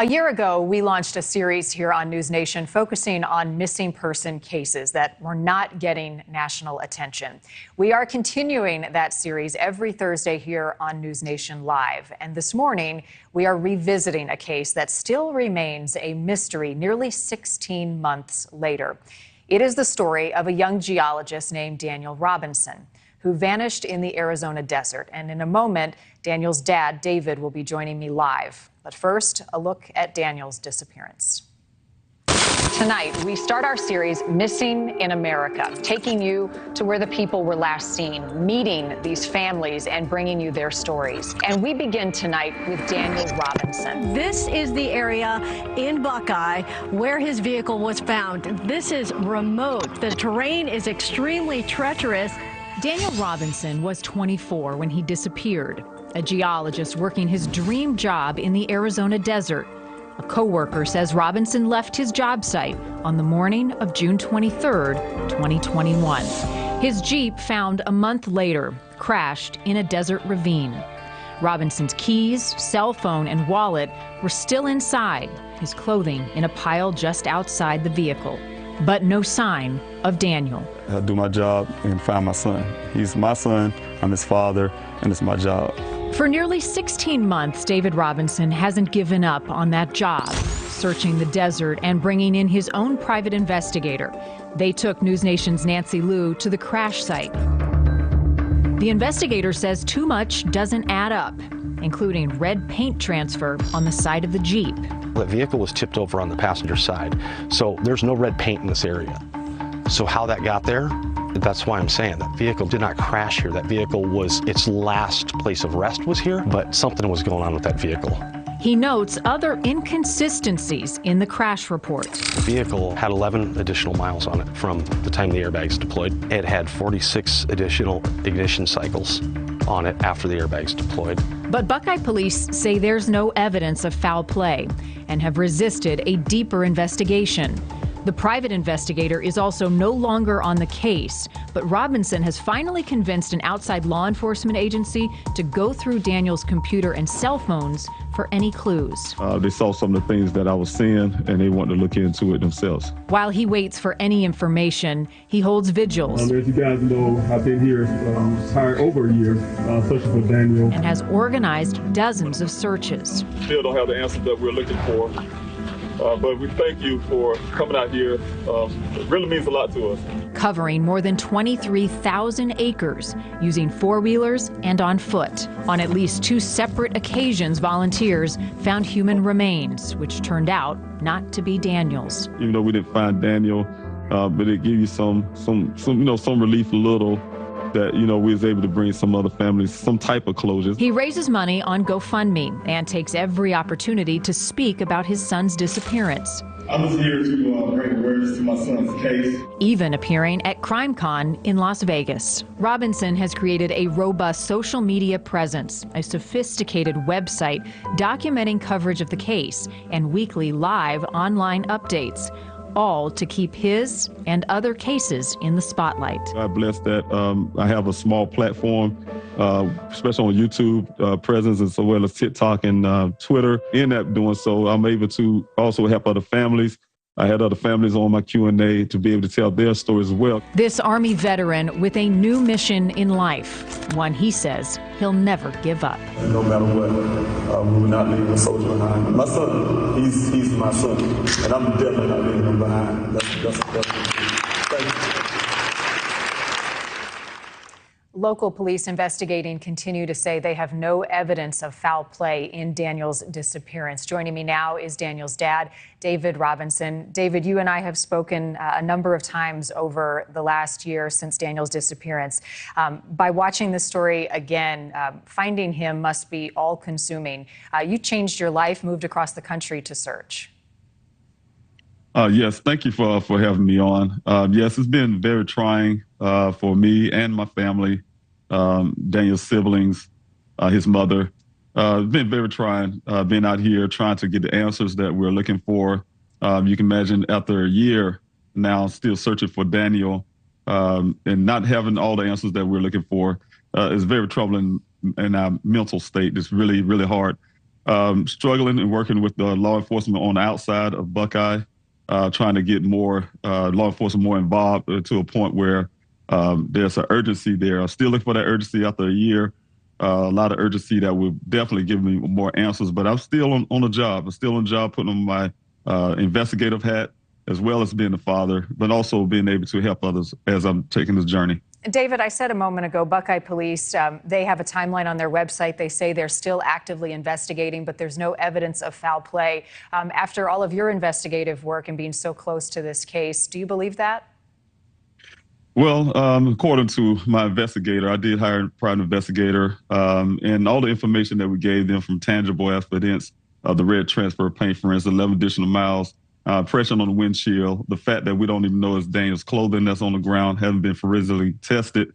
A year ago, we launched a series here on News Nation focusing on missing person cases that were not getting national attention. We are continuing that series every Thursday here on News Nation Live. And this morning, we are revisiting a case that still remains a mystery nearly 16 months later. It is the story of a young geologist named Daniel Robinson, who vanished in the Arizona desert. And in a moment, Daniel's dad, David, will be joining me live. But first, a look at Daniel's disappearance. Tonight, we start our series, Missing in America, taking you to where the people were last seen, meeting these families and bringing you their stories. And we begin tonight with Daniel Robinson. This is the area in Buckeye where his vehicle was found. This is remote. The terrain is extremely treacherous. Daniel Robinson was 24 when he disappeared, a geologist working his dream job in the Arizona desert. A co-worker says Robinson left his job site on the morning of June 23, 2021. His Jeep, found a month later, crashed in a desert ravine. Robinson's keys, cell phone, and wallet were still inside, his clothing in a pile just outside the vehicle. But no sign of Daniel. I do my job and find my son. He's my son, I'm his father, and it's my job. For nearly 16 months, David Robinson hasn't given up on that job, searching the desert and bringing in his own private investigator. They took News Nation's Nancy Liu to the crash site. The investigator says too much doesn't add up, including red paint transfer on the side of the Jeep. The vehicle was tipped over on the passenger side, so there's no red paint in this area. So how that got there, that's why I'm saying that vehicle did not crash here. That vehicle was, its last place of rest was here, but something was going on with that vehicle. He notes other inconsistencies in the crash report. The vehicle had 11 additional miles on it from the time the airbags deployed. It had 46 additional ignition cycles on it after the airbags deployed. But Buckeye police say there's no evidence of foul play and have resisted a deeper investigation. The private investigator is also no longer on the case, but Robinson has finally convinced an outside law enforcement agency to go through Daniel's computer and cell phones for any clues. They saw some of the things that I was seeing, and they wanted to look into it themselves. While he waits for any information, he holds vigils. As you guys know, I've been here over a year searching for Daniel. And has organized dozens of searches. Still don't have the answers that we're looking for. But we thank you for coming out here. It really means a lot to us. Covering more than 23,000 acres, using four-wheelers and on foot. On at least two separate occasions, volunteers found human remains, which turned out not to be Daniel's. Even though we didn't find Daniel, but it gave you some relief a little. That, we was able to bring some other families some type of closure. He raises money on GoFundMe and takes every opportunity to speak about his son's disappearance. I'm just here to bring awareness to my son's case. Even appearing at CrimeCon in Las Vegas. Robinson has created a robust social media presence, a sophisticated website documenting coverage of the case, and weekly live online updates. All to keep his and other cases in the spotlight. I'm blessed that I have a small platform, especially on YouTube presence, as well as TikTok and Twitter. In that doing so, I'm able to also help other families. I had other families on my Q&A to be able to tell their stories as well. This Army veteran with a new mission in life, one he says he'll never give up. No matter what, we will not leave a soldier behind. My son, he's my son, and I'm definitely not leaving him behind. That's thank you. Local police investigating continue to say they have no evidence of foul play in Daniel's disappearance. Joining me now is Daniel's dad, David Robinson. David, you and I have spoken a number of times over the last year since Daniel's disappearance. By watching this story again, finding him must be all-consuming. You changed your life, moved across the country to search. Yes, thank you for having me on. Yes, it's been very trying for me and my family, Daniel's siblings, his mother. It's been very trying being out here trying to get the answers that we're looking for. You can imagine after a year now still searching for Daniel and not having all the answers that we're looking for is very troubling in our mental state. It's really, really hard. struggling and working with the law enforcement on the outside of Buckeye, trying to get more law enforcement more involved to a point where there's an urgency there. I'm still looking for that urgency after a year. A lot of urgency that will definitely give me more answers, but I'm still on the job. I'm still on the job, putting on my investigative hat, as well as being a father, but also being able to help others as I'm taking this journey. David, I said a moment ago, Buckeye Police, they have a timeline on their website. They say they're still actively investigating, but there's no evidence of foul play. After all of your investigative work and being so close to this case, do you believe that? Well, according to my investigator, I did hire a private investigator, and all the information that we gave them from tangible evidence of the red transfer paint, for instance, 11 additional miles, pressure on the windshield, the fact that we don't even know it's Daniel's clothing that's on the ground, haven't been forensically tested.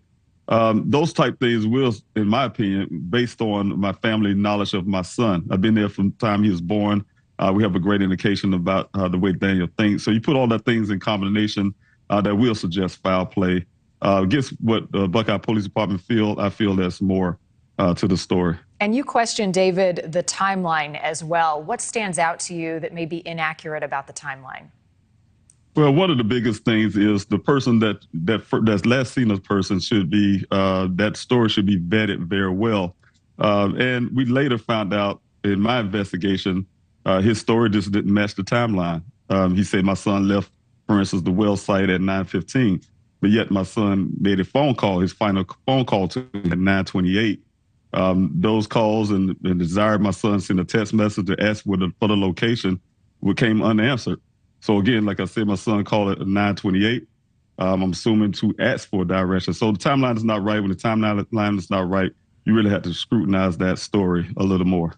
Those type things will, in my opinion, based on my family knowledge of my son. I've been there from the time he was born. We have a great indication about the way Daniel thinks. So you put all that things in combination, that will suggest foul play. Against what Buckeye Police Department feel, I feel there's more to the story. And you questioned, David, the timeline as well. What stands out to you that may be inaccurate about the timeline? Well, one of the biggest things is the person that's last seen a person should be, that story should be vetted very well. And we later found out in my investigation, his story just didn't match the timeline. He said my son left, for instance, the well site at 9:15, but yet my son made a phone call, his final phone call to him at 9:28. Those calls and the desire my son sent a text message to ask for the location became unanswered. So again, like I said, my son called at 9:28. I'm assuming to ask for direction. So the timeline is not right. When the timeline is not right, you really have to scrutinize that story a little more.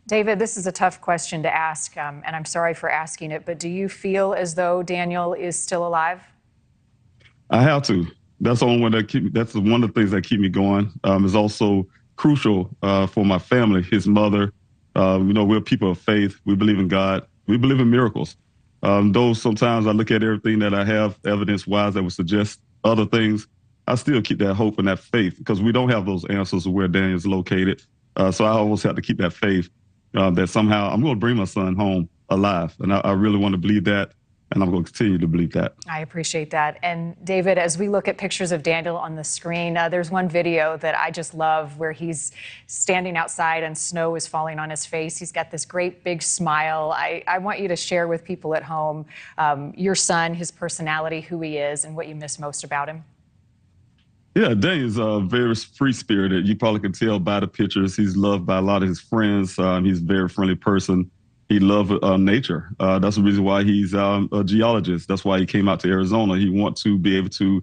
David, this is a tough question to ask, and I'm sorry for asking it, but do you feel as though Daniel is still alive? I have to. That's the only one that's one of the things that keep me going. Is also crucial for my family, his mother. We're people of faith. We believe in God. We believe in miracles. Though sometimes I look at everything that I have evidence-wise that would suggest other things, I still keep that hope and that faith because we don't have those answers of where Daniel's located. So I always have to keep that faith that somehow I'm going to bring my son home alive. And I really want to believe that. And I'm going to continue to believe that. I appreciate that. And David, as we look at pictures of Daniel on the screen, there's one video that I just love where he's standing outside and snow is falling on his face. He's got this great big smile. I want you to share with people at home your son, his personality, who he is, and what you miss most about him. Yeah, Daniel's very free-spirited. You probably can tell by the pictures. He's loved by a lot of his friends. He's a very friendly person. He loves nature. That's the reason why he's a geologist. That's why he came out to Arizona. He wants to be able to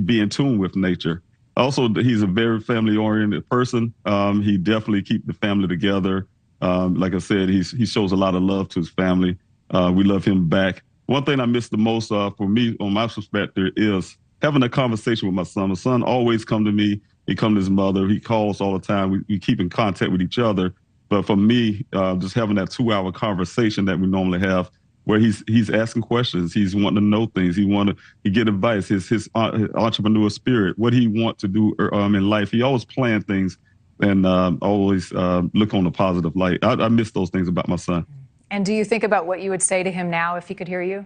be in tune with nature. Also, he's a very family-oriented person. He definitely keeps the family together. Like I said, he shows a lot of love to his family. We love him back. One thing I miss the most for me, on my perspective, is having a conversation with my son. My son always come to me. He come to his mother. He calls all the time. We keep in contact with each other. But for me, just having that 2-hour conversation that we normally have, where he's asking questions, he's wanting to know things, he get advice, his entrepreneur spirit, what he want to do in life. He always plan things and always look on the positive light. I miss those things about my son. And do you think about what you would say to him now if he could hear you?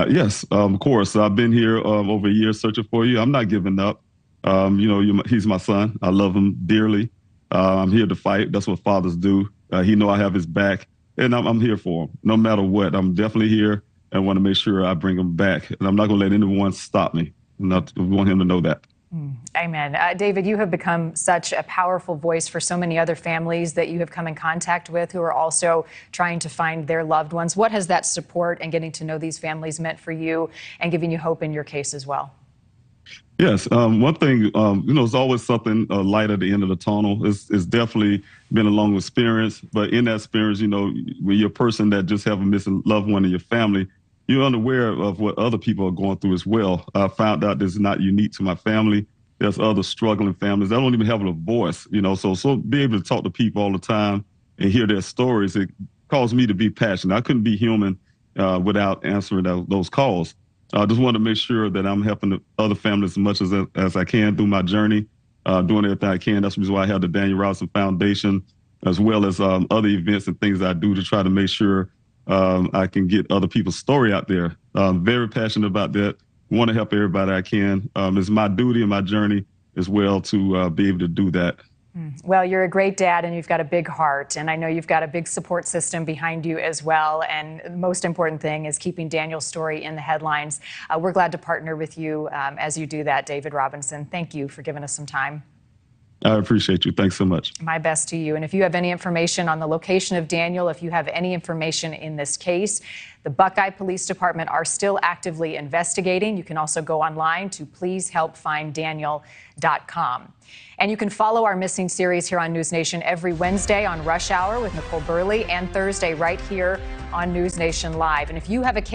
Yes, of course. I've been here over a year searching for you. I'm not giving up. He's my son. I love him dearly. I'm here to fight. That's what fathers do. He know I have his back, and I'm here for him. No matter what, I'm definitely here and want to make sure I bring him back. And I'm not going to let anyone stop me. I want him to know that. Amen. David, you have become such a powerful voice for so many other families that you have come in contact with who are also trying to find their loved ones. What has that support and getting to know these families meant for you and giving you hope in your case as well? Yes. One thing, there's always something light at the end of the tunnel. It's definitely been a long experience, but in that experience, when you're a person that just have a missing loved one in your family, you're unaware of what other people are going through as well. I found out this is not unique to my family. There's other struggling families that don't even have a voice, so be able to talk to people all the time and hear their stories, it caused me to be passionate. I couldn't be human without answering those calls. I just want to make sure that I'm helping the other families as much as I can through my journey, doing everything I can. That's the reason why I have the Daniel Robinson Foundation. as well as other events and things I do to try to make sure I can get other people's story out there. I'm very passionate about that. Want to help everybody I can. It's my duty and my journey as well to be able to do that. Well, you're a great dad and you've got a big heart, and I know you've got a big support system behind you as well. And the most important thing is keeping Daniel's story in the headlines. We're glad to partner with you as you do that, David Robinson. Thank you for giving us some time. I appreciate you. Thanks so much. My best to you. And if you have any information on the location of Daniel, if you have any information in this case, the Buckeye Police Department are still actively investigating. You can also go online to pleasehelpfinddaniel.com. And you can follow our missing series here on News Nation every Wednesday on Rush Hour with Nicole Burley and Thursday right here on News Nation Live. And if you have a case